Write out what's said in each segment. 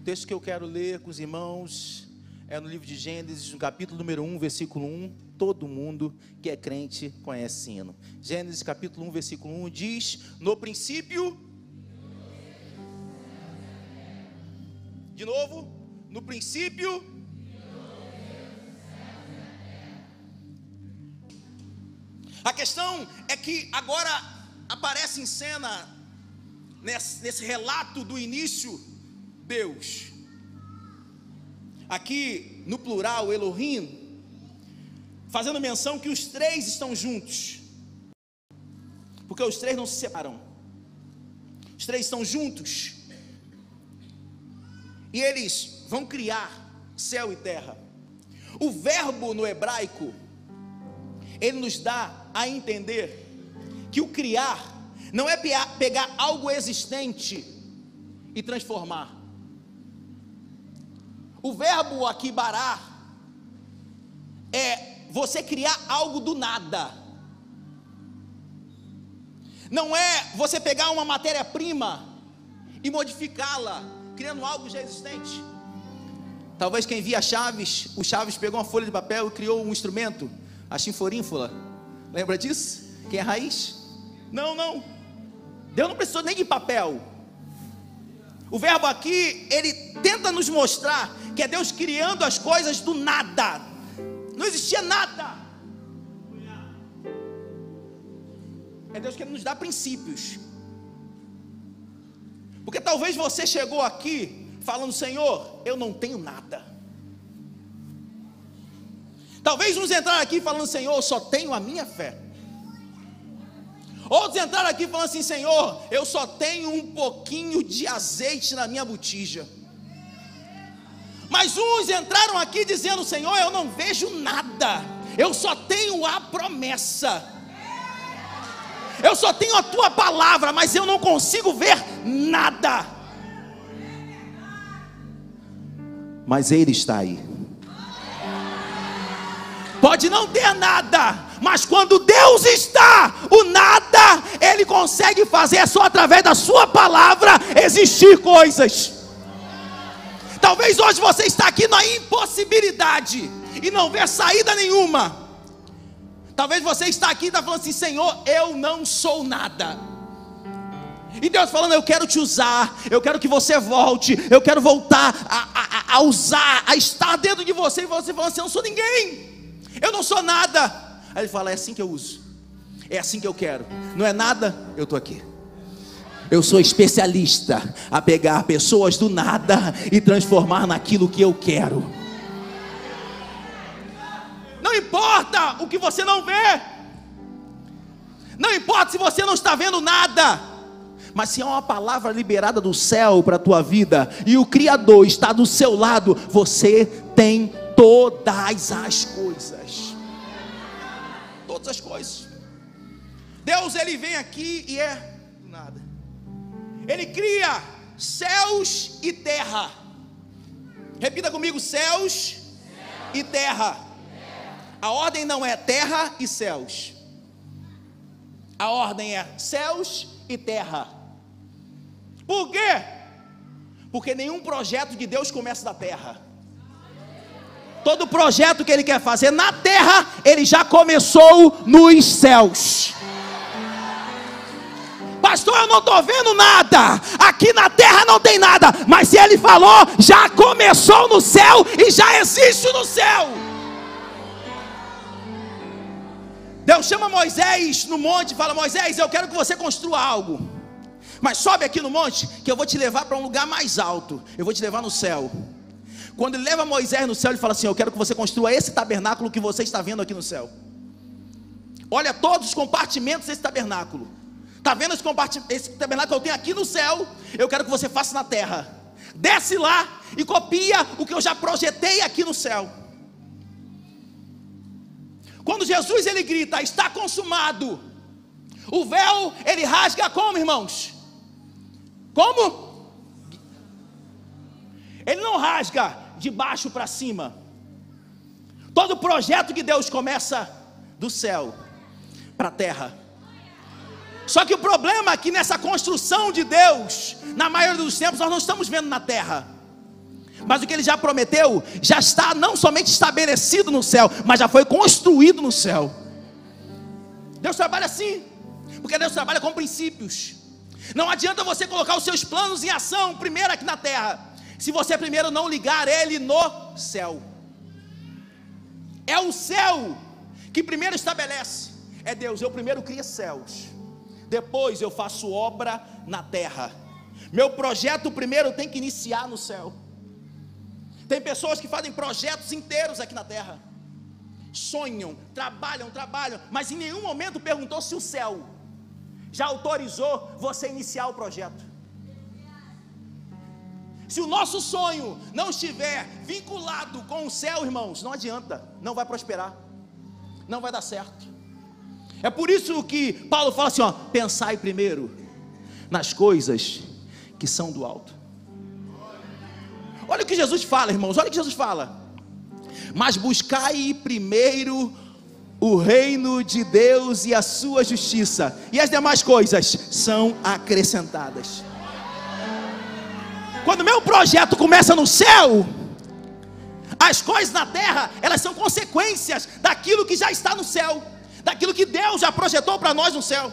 texto que eu quero ler com os irmãos é no livro de Gênesis, no capítulo número 1, versículo 1. Todo mundo que é crente conhece esse hino. Gênesis capítulo 1, versículo 1 diz: no princípio... De novo, no princípio... A questão é que agora aparece em cena, nesse relato do início, Deus. Aqui no plural, Elohim, fazendo menção que os três estão juntos, porque os três não se separam, os três estão juntos, e eles vão criar céu e terra. O verbo no hebraico, ele nos dá a entender que o criar não é pegar algo existente e transformar. O verbo aqui bará é você criar algo do nada. Não é você pegar uma matéria-prima e modificá-la, criando algo já existente. Talvez quem via Chaves, o Chaves pegou uma folha de papel e criou um instrumento, a chinforínfula. Lembra disso? Quem é a raiz? Não. Deus não precisou nem de papel. O verbo aqui, ele tenta nos mostrar que é Deus criando as coisas do nada. Não existia nada. É Deus querendo nos dar princípios. Porque talvez você chegou aqui falando: Senhor, eu não tenho nada. Talvez uns entraram aqui falando: Senhor, eu só tenho a minha fé. Outros entraram aqui falando assim: Senhor, eu só tenho um pouquinho de azeite na minha botija. Mas uns entraram aqui dizendo: Senhor, eu não vejo nada, eu só tenho a promessa, eu só tenho a tua palavra, mas eu não consigo ver nada. Mas Ele está aí. Pode não ter nada, mas quando Deus está, o nada, Ele consegue fazer só através da sua palavra existir coisas. Talvez hoje você está aqui na impossibilidade e não vê saída nenhuma. Talvez você está aqui e está falando assim: Senhor, eu não sou nada. E Deus falando: eu quero te usar, eu quero que você volte, eu quero voltar a usar, a estar dentro de você. E você fala assim: eu não sou ninguém, eu não sou nada. Aí Ele fala: é assim que eu uso, é assim que eu quero. Não é nada, eu estou aqui. Eu sou especialista a pegar pessoas do nada e transformar naquilo que eu quero. Não importa o que você não vê, não importa se você não está vendo nada, mas se há uma palavra liberada do céu para a tua vida e o Criador está do seu lado, você tem todas as coisas. Todas as coisas. Deus, Ele vem aqui e é do nada. Ele cria céus e terra. Repita comigo: céus e terra. A ordem não é terra e céus. A ordem é céus e terra. Por quê? Porque nenhum projeto de Deus começa da terra. Todo projeto que Ele quer fazer na terra, Ele já começou nos céus. Pastor, eu não estou vendo nada, aqui na terra não tem nada, mas se Ele falou, já começou no céu e já existe no céu. Deus chama Moisés no monte e fala: Moisés, eu quero que você construa algo, mas sobe aqui no monte que eu vou te levar para um lugar mais alto, eu vou te levar no céu. Quando Ele leva Moisés no céu, Ele fala assim: eu quero que você construa esse tabernáculo que você está vendo aqui no céu. Olha todos os compartimentos desse tabernáculo. Está vendo esse tabernáculo que eu tenho aqui no céu? Eu quero que você faça na terra. Desce lá e copia o que eu já projetei aqui no céu. Quando Jesus ele grita: está consumado, o véu ele rasga como, irmãos? Como? Ele não rasga de baixo para cima. Todo projeto de Deus começa do céu para a terra. Só que o problema é que nessa construção de Deus, na maioria dos tempos, nós não estamos vendo na terra. Mas o que ele já prometeu, já está não somente estabelecido no céu, mas já foi construído no céu. Deus trabalha assim, porque Deus trabalha com princípios. Não adianta você colocar os seus planos em ação primeiro aqui na terra, se você primeiro não ligar ele no céu. É o céu que primeiro estabelece. É Deus, eu primeiro crio céus, depois eu faço obra na terra. Meu projeto primeiro tem que iniciar no céu. Tem pessoas que fazem projetos inteiros aqui na terra, sonham, trabalham, mas em nenhum momento perguntou se o céu já autorizou você iniciar o projeto. Se o nosso sonho não estiver vinculado com o céu, irmãos, não adianta, não vai prosperar, não vai dar certo. É por isso que Paulo fala assim, ó, pensai primeiro nas coisas que são do alto. Olha o que Jesus fala, irmãos, olha o que Jesus fala. Mas buscai primeiro o reino de Deus e a sua justiça, e as demais coisas são acrescentadas. Quando meu projeto começa no céu, as coisas na terra, elas são consequências daquilo que já está no céu, daquilo que Deus já projetou para nós no céu.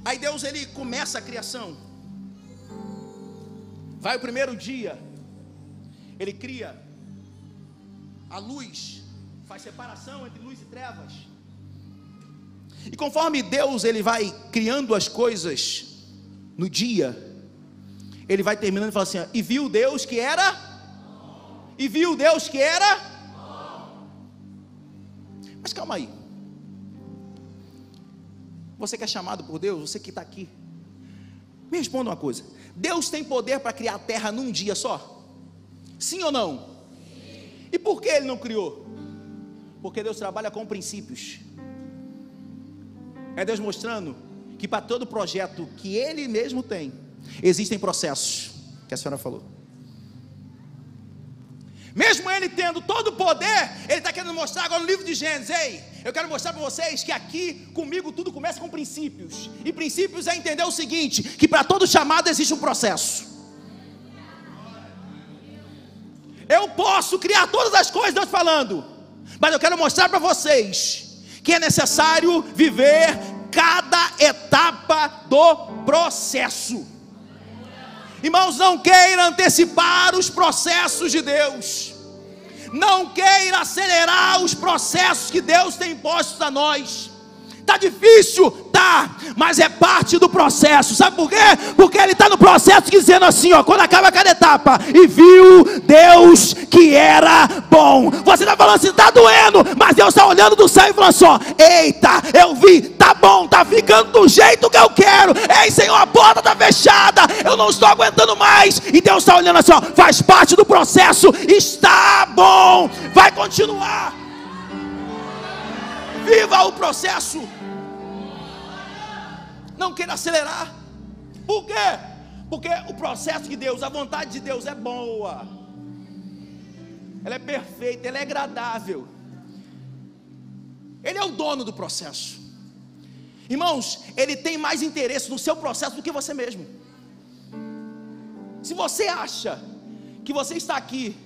Aí Deus, ele começa a criação. Vai o primeiro dia, ele cria a luz, faz separação entre luz e trevas. E conforme Deus, ele vai criando as coisas no dia, ele vai terminando e fala assim, e viu Deus que era, e viu Deus que era. Mas calma aí, você que é chamado por Deus, você que está aqui, me responda uma coisa: Deus tem poder para criar a terra num dia só? Sim ou não? Sim. E por que ele não criou? Porque Deus trabalha com princípios. É Deus mostrando que para todo projeto que ele mesmo tem, existem processos, que a senhora falou. Mesmo ele tendo todo o poder, ele está querendo mostrar agora no livro de Gênesis: ei, eu quero mostrar para vocês que aqui comigo tudo começa com princípios. E princípios é entender o seguinte, que para todo chamado existe um processo. Eu posso criar todas as coisas, Deus falando, mas eu quero mostrar para vocês que é necessário viver cada etapa do processo. Irmãos, não queira antecipar os processos de Deus, não queira acelerar os processos que Deus tem impostos a nós. Está difícil? Tá, mas é parte do processo. Sabe por quê? Porque ele está no processo dizendo assim, ó, quando acaba cada etapa, e viu Deus que era bom. Você está falando assim, está doendo, mas Deus está olhando do céu e falando assim, ó, eita, eu vi, tá bom, tá ficando do jeito que eu quero. Ei, Senhor, a porta está fechada, eu não estou aguentando mais. E Deus está olhando assim, ó, faz parte do processo, está bom, vai continuar. Viva o processo. Não queira acelerar. Por quê? Porque o processo de Deus, a vontade de Deus é boa, ela é perfeita, ela é agradável. Ele é o dono do processo. Irmãos, ele tem mais interesse no seu processo do que você mesmo. Se você acha que você está aqui,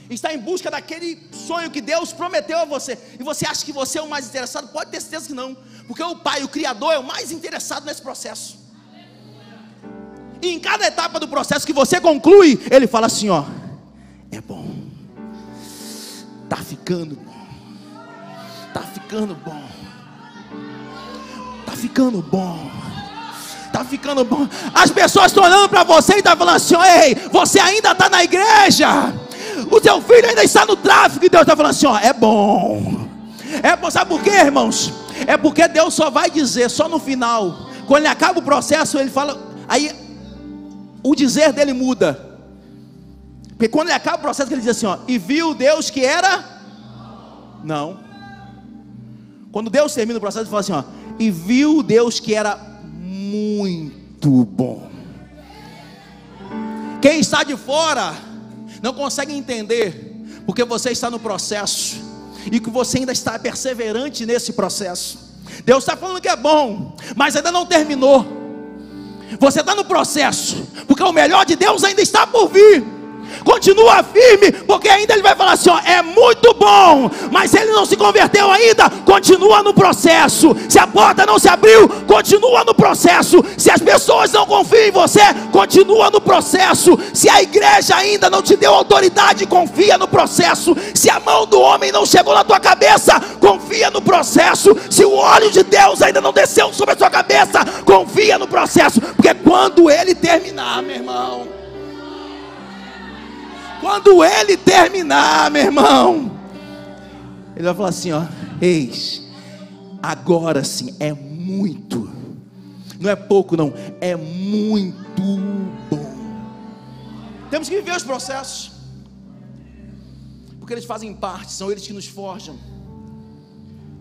está em busca daquele sonho que Deus prometeu a você, e você acha que você é o mais interessado, pode ter certeza que não, porque o Pai, o Criador, é o mais interessado nesse processo. E em cada etapa do processo que você conclui, Ele fala assim, ó, é bom, tá ficando bom, tá ficando bom, tá ficando bom, tá ficando bom. As pessoas estão olhando para você e estão falando assim, ei, você ainda está na igreja, o seu filho ainda está no tráfico, e Deus está falando assim, ó, é bom. É bom, sabe por quê, irmãos? É porque Deus só vai dizer, só no final, quando ele acaba o processo, ele fala, aí o dizer dele muda. Porque quando ele acaba o processo, ele diz assim, ó, e viu Deus que era? Não. Quando Deus termina o processo, ele fala assim, ó, e viu Deus que era muito bom. Quem está de fora não consegue entender, porque você está no processo, e que você ainda está perseverante nesse processo. Deus está falando que é bom, mas ainda não terminou. Você está no processo, porque o melhor de Deus ainda está por vir. continua firme, porque ainda ele vai falar assim, ó, é muito bom, mas ele não se converteu ainda, continua no processo. Se a porta não se abriu, continua no processo. Se as pessoas não confiam em você, continua no processo. Se a igreja ainda não te deu autoridade, confia no processo. Se a mão do homem não chegou na tua cabeça, confia no processo. Se o óleo de Deus ainda não desceu sobre a sua cabeça, confia no processo, porque quando ele terminar, meu irmão, quando ele terminar, meu irmão, ele vai falar assim, ó, eis, agora sim, é muito, não é pouco não, é muito bom. Temos que viver os processos, porque eles fazem parte, são eles que nos forjam,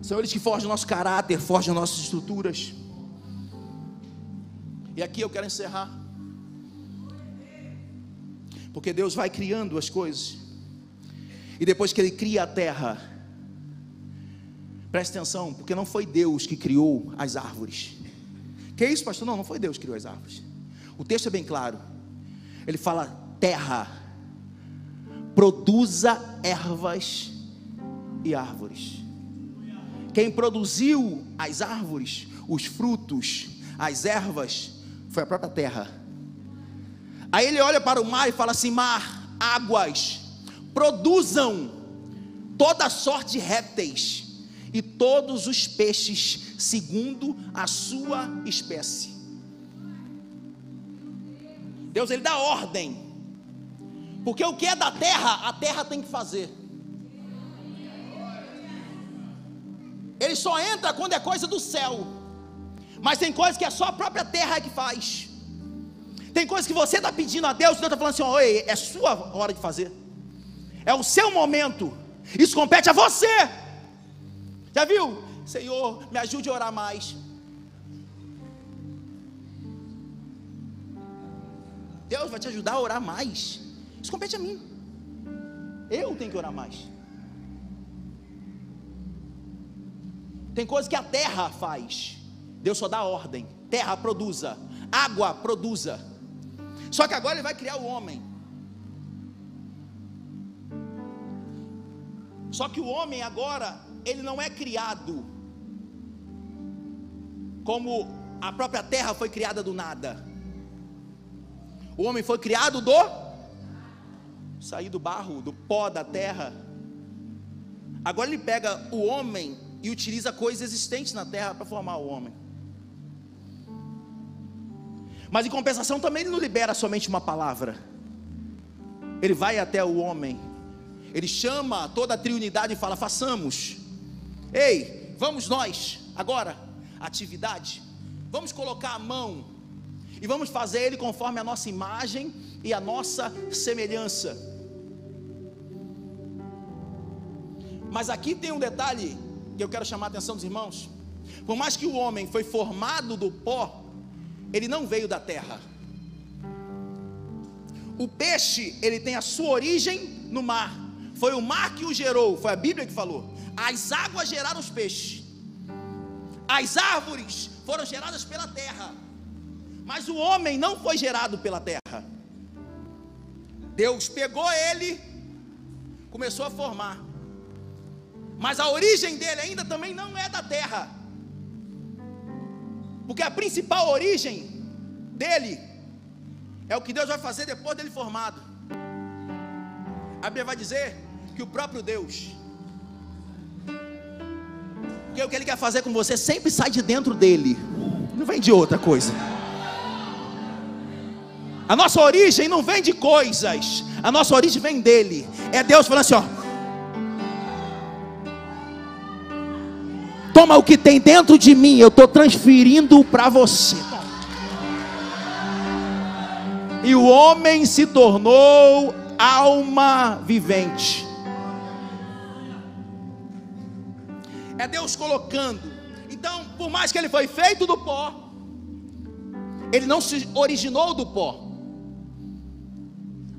são eles que forjam o nosso caráter, forjam nossas estruturas. E aqui eu quero encerrar, porque Deus vai criando as coisas, e depois que Ele cria a terra, preste atenção, porque não foi Deus que criou as árvores. Que isso, pastor? Não foi Deus que criou as árvores. O texto é bem claro, ele fala, terra, produza ervas e árvores. Quem produziu as árvores, os frutos, as ervas, foi a própria terra. Aí ele olha para o mar e fala assim, mar, águas, produzam toda sorte de répteis e todos os peixes segundo a sua espécie. Deus, ele dá ordem, porque o que é da terra, a terra tem que fazer. Ele só entra quando é coisa do céu, mas tem coisas que é só a própria terra que faz. Tem coisas que você está pedindo a Deus, e Deus está falando assim, oi, é sua hora de fazer, é o seu momento, isso compete a você. Já viu? Senhor, me ajude a orar mais. Deus vai te ajudar a orar mais, isso compete a mim, eu tenho que orar mais. Tem coisas que a terra faz, Deus só dá ordem, terra produza, água produza. Só que agora ele vai criar o homem. Só que o homem agora, ele não é criado como a própria terra foi criada do nada. O homem foi criado sair do barro, do pó da terra. Agora ele pega o homem e utiliza coisas existentes na terra para formar o homem. Mas em compensação também ele não libera somente uma palavra. Ele vai até o homem, ele chama toda a triunidade e fala, façamos. Ei, vamos nós, agora, atividade. Vamos colocar a mão e vamos fazer ele conforme a nossa imagem e a nossa semelhança. Mas aqui tem um detalhe que eu quero chamar a atenção dos irmãos. Por mais que o homem foi formado do pó, ele não veio da terra. O peixe, ele tem a sua origem no mar. Foi o mar que o gerou, foi a Bíblia que falou. As águas geraram os peixes. As árvores foram geradas pela terra. Mas o homem não foi gerado pela terra. Deus pegou ele, começou a formar. Mas a origem dele ainda também não é da terra. Porque a principal origem dele é o que Deus vai fazer depois dele formado. A Bíblia vai dizer que o próprio Deus, porque o que ele quer fazer com você sempre sai de dentro dele, não vem de outra coisa. A nossa origem não vem de coisas, a nossa origem vem dele. É Deus falando assim, ó, toma o que tem dentro de mim, eu estou transferindo para você. E o homem se tornou alma vivente. É Deus colocando. Então, por mais que ele foi feito do pó, ele não se originou do pó.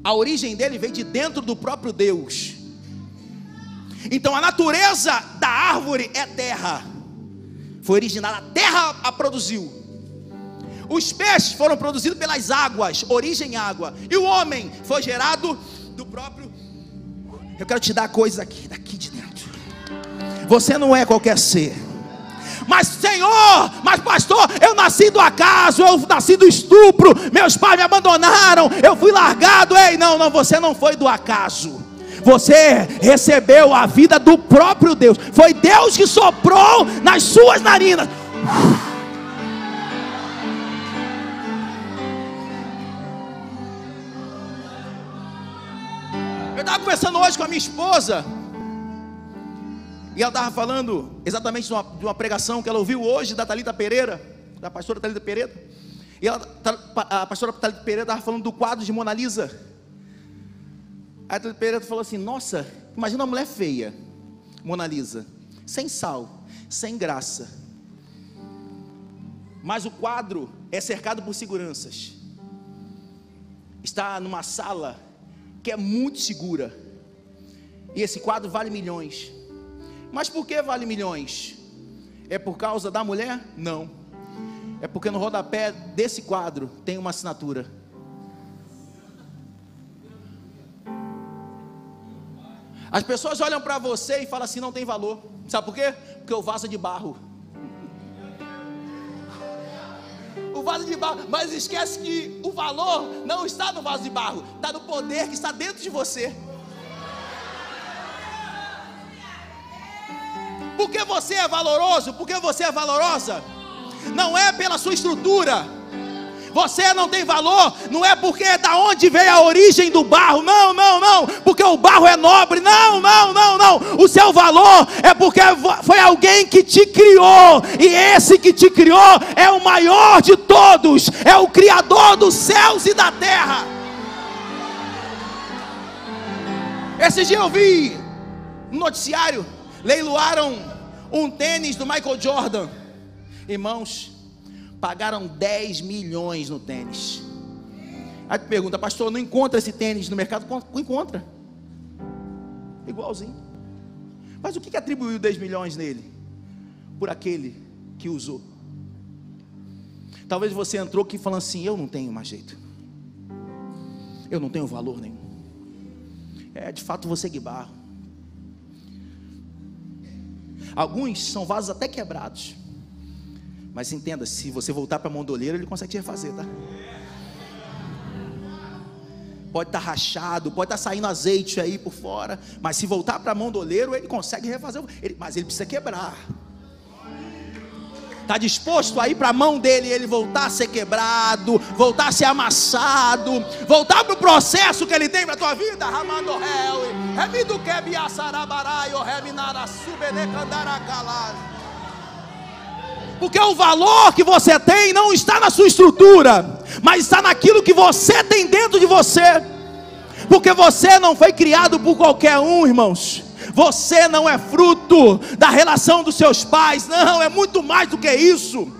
A origem dele veio de dentro do próprio Deus. Então a natureza da árvore é terra, foi originada, a terra a produziu. Os peixes foram produzidos pelas águas, origem água. E o homem foi gerado do próprio. Eu quero te dar coisas aqui, daqui de dentro. Você não é qualquer ser. Mas Senhor, mas pastor, eu nasci do acaso, eu nasci do estupro, meus pais me abandonaram, eu fui largado. Ei, não, você não foi do acaso. Você recebeu a vida do próprio Deus. Foi Deus que soprou nas suas narinas. Eu estava conversando hoje com a minha esposa, e ela estava falando exatamente de uma pregação que ela ouviu hoje da Thalita Pereira, da pastora Thalita Pereira. E a pastora Thalita Pereira estava falando do quadro de Mona Lisa. Aí a Thalita Pereira falou assim: nossa, imagina uma mulher feia, Mona Lisa, sem sal, sem graça, mas o quadro é cercado por seguranças, está numa sala que é muito segura, e esse quadro vale milhões. Mas por que vale milhões? É por causa da mulher? Não. É porque no rodapé desse quadro tem uma assinatura. As pessoas olham para você e falam assim: não tem valor. Sabe por quê? Porque o vaso é de barro. O vaso de barro. Mas esquece que o valor não está no vaso de barro, está no poder que está dentro de você. Porque você é valoroso, porque você é valorosa, não é pela sua estrutura. Você não tem valor, não é porque da onde veio a origem do barro, não, porque o barro é nobre, não, o seu valor é porque foi alguém que te criou, e esse que te criou é o maior de todos, é o Criador dos céus e da terra. Esse dia eu vi no noticiário, leiloaram um tênis do Michael Jordan. Irmãos, pagaram 10 milhões no tênis. Aí tu pergunta: pastor, não encontra esse tênis no mercado? Encontra, igualzinho. Mas o que atribuiu 10 milhões nele? Por aquele que usou. Talvez você entrou aqui falando assim: eu não tenho mais jeito, eu não tenho valor nenhum. De fato você é de barro. Alguns são vasos até quebrados, mas entenda, se você voltar para a mão do oleiro, ele consegue te refazer, tá? Pode estar rachado, pode estar saindo azeite aí por fora, mas se voltar para a mão do oleiro, ele consegue refazer, mas ele precisa quebrar. Está disposto a ir para a mão dele, ele voltar a ser quebrado, voltar a ser amassado, voltar para o processo que ele tem para a tua vida? Porque o valor que você tem não está na sua estrutura, mas está naquilo que você tem dentro de você. Porque você não foi criado por qualquer um, irmãos. Você não é fruto da relação dos seus pais, não, é muito mais do que isso.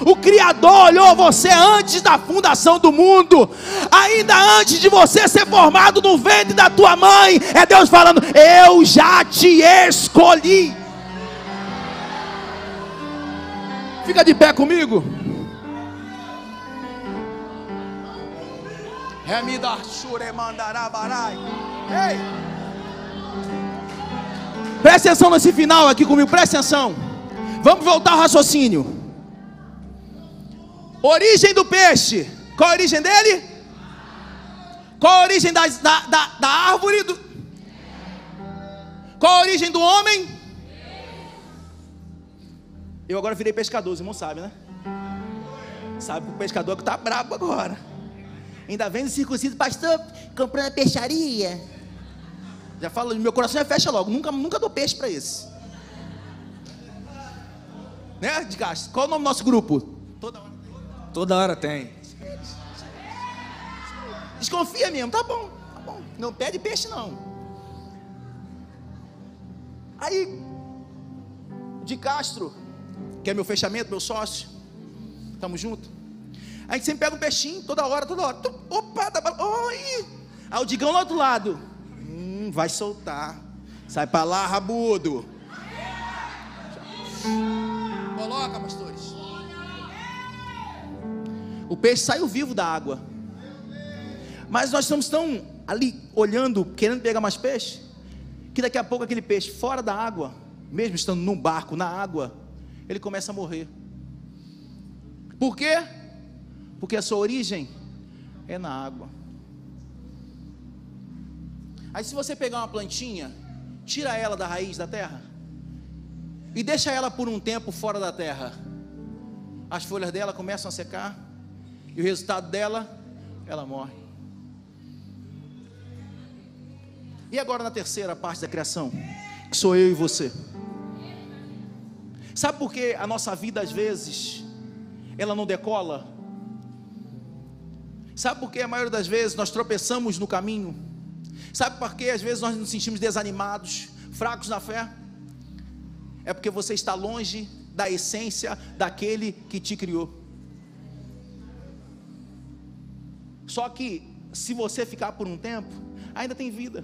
O Criador olhou você antes da fundação do mundo, ainda antes de você ser formado no ventre da tua mãe. É Deus falando: eu já te escolhi. Fica de pé comigo. Ei, presta atenção nesse final aqui comigo, presta atenção. Vamos voltar ao raciocínio. Origem do peixe. Qual a origem dele? Qual a origem da árvore? Qual a origem do homem? Eu agora virei pescador, os irmãos sabem, né? Sabe que o pescador que está brabo agora. Ainda vem no circunciso: pastor, comprando a peixaria. Já falo, meu coração fecha logo. Nunca dou peixe para esse. Né, de Castro? Qual é o nome do nosso grupo? Toda hora tem. Desconfia mesmo, tá bom. Não pede peixe não. Aí, de Castro, que é meu fechamento, meu sócio, tamo junto. A gente sempre pega um peixinho, toda hora. Opa, oi! Aí o Digão lá do outro lado: vai soltar. Sai pra lá, rabudo. Coloca, pastores. O peixe saiu vivo da água. Mas nós estamos tão ali olhando, querendo pegar mais peixe, que daqui a pouco aquele peixe fora da água, mesmo estando num barco na água, ele começa a morrer. Por quê? Porque a sua origem é na água. Aí se você pegar uma plantinha, tira ela da raiz da terra e deixa ela por um tempo fora da terra, as folhas dela começam a secar e o resultado dela, ela morre. E agora na terceira parte da criação, que sou eu e você. Sabe por que a nossa vida às vezes ela não decola? Sabe por que a maioria das vezes nós tropeçamos no caminho? Sabe por que às vezes nós nos sentimos desanimados, fracos na fé? É porque você está longe da essência daquele que te criou. Só que se você ficar por um tempo, ainda tem vida.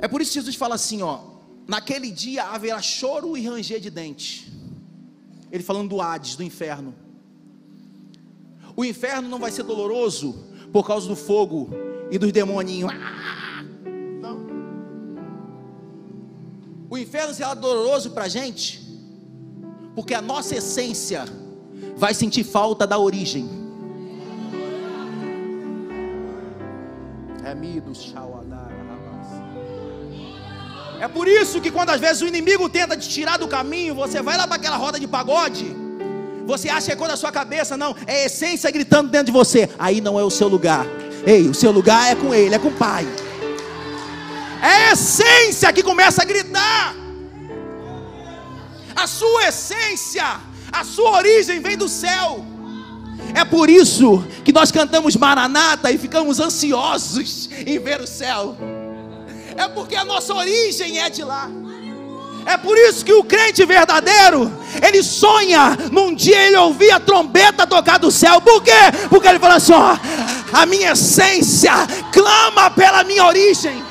É por isso que Jesus fala assim, ó: naquele dia haverá choro e ranger de dentes. Ele falando do Hades, do inferno. O inferno não vai ser doloroso por causa do fogo e dos demoninhos. Não. O inferno será doloroso para a gente, porque a nossa essência vai sentir falta da origem. É por isso que quando às vezes o inimigo tenta te tirar do caminho, você vai lá para aquela roda de pagode, você acha que é coisa da sua cabeça. Não, é a essência gritando dentro de você. Aí não é o seu lugar. Ei, o seu lugar é com ele, é com o Pai. É a essência que começa a gritar. A sua essência, a sua origem vem do céu. É por isso que nós cantamos Maranata e ficamos ansiosos em ver o céu. É porque a nossa origem é de lá. É por isso que o crente verdadeiro, ele sonha num dia ele ouvir a trombeta tocar do céu. Por quê? Porque ele fala assim, ó, a minha essência clama pela minha origem.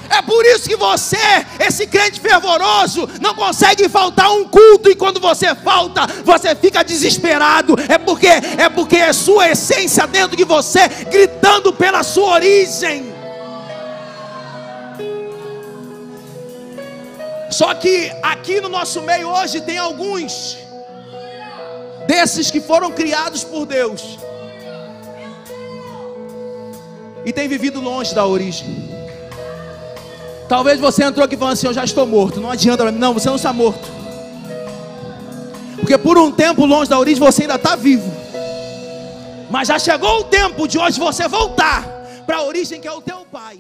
É por isso que você, esse crente fervoroso, não consegue faltar um culto, e quando você falta, você fica desesperado. É porque é sua essência dentro de você, gritando pela sua origem. Só que aqui no nosso meio hoje tem alguns desses que foram criados por Deus e tem vivido longe da origem. Talvez você entrou aqui falando assim, eu já estou morto. Não adianta, não, você não está morto, porque por um tempo longe da origem você ainda está vivo. Mas já chegou o tempo de hoje você voltar para a origem, que é o teu Pai.